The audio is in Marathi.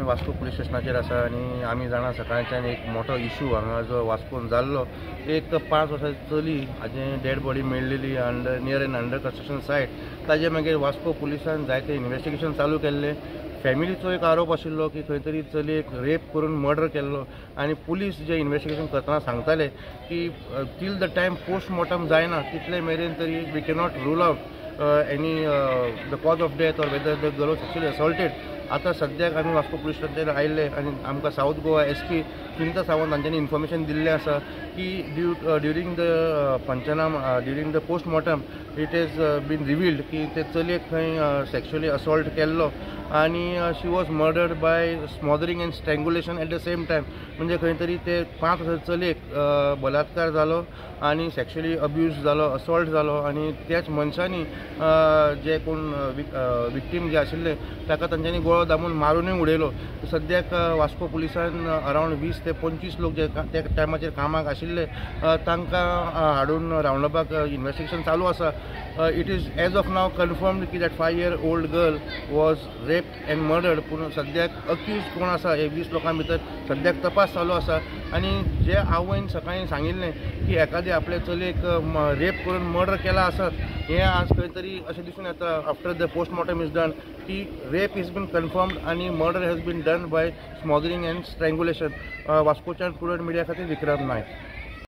वास्को पुलीस स्टेशनाचेर आसा आनी आमी जाणा सकाळच्यान एक मोठो इशू हांगा जो वास्कोन जाल्लो. एक 5 वर्सांची चली हाजे डेड बॉडी मेळिल्ली नियर एन अंडर कंस्ट्रक्शन सायट. ताजे मागीर वास्को पुलिसान जायते इन्व्हेस्टिगेशन चालू केल्लें. फॅमिलीचो एक आरोप आशिल्लो की खंय तरी चलयेक रेप करून मर्डर केल्लो आनी पुलीस जे इन्व्हेस्टिगेशन करतना सांगताले की टील द टायम पोस्टमॉर्टम जायना तितले मेरेन तरी we cannot rule out any the cause of death or whether the girl was actually assaulted. आता सद्याक आमी वास्को पुलीस स्टेशनाचेर आयिल्ले आनी आमकां सावथ गोवा SP चिंता सावंत हांच्यांनी इन्फॉर्मेशन दिल्लें आसा की during the panchnama during the postmortem it is been revealed की ते चलयेक खंय सेक्शुअली असॉल्ट केल्लो आनी she was murdered by smothering and strangulation at the same time. म्हणजे खंय तरी ते 5 वर्सांचे चलयेक बलात्कार जालो आनी सेक्शुअली अब्यूज जालो असॉल्ट जालो आनी त्याच मनशांनी जे कोण विक्टीम जे आशिल्ले ताका तांच्यांनी गोळो दामून मारूनय उडयलो. सद्याक वास्को पुलिसान अरावंड 20 ते 25 लोक जे त्या टायमाचेर कामाक आशिल्ले तांकां हाडून रावंड अपाक इन्व्हेस्टिगेशन चालू आसा. It is as of now confirmed की that 5-year-old girl was raped and murdered. पूण सद्याक अक्यूज कोण आसा हे 20 लोकां भितर सद्याक तपास चालू आसा आनी जे आवयन सकाळीं सांगिल्लें की एखादे आपले चलयेक रेप करून मर्डर केला आसत हें आज खंय तरी अशें दिसून येता after the postmortem is done की रेप इज बीन कन्फर्म्ड आनी murder has been done by smothering and strangulation. वास्कोच्यान प्रुडंट मिडिया खातीर विक्रम नायक.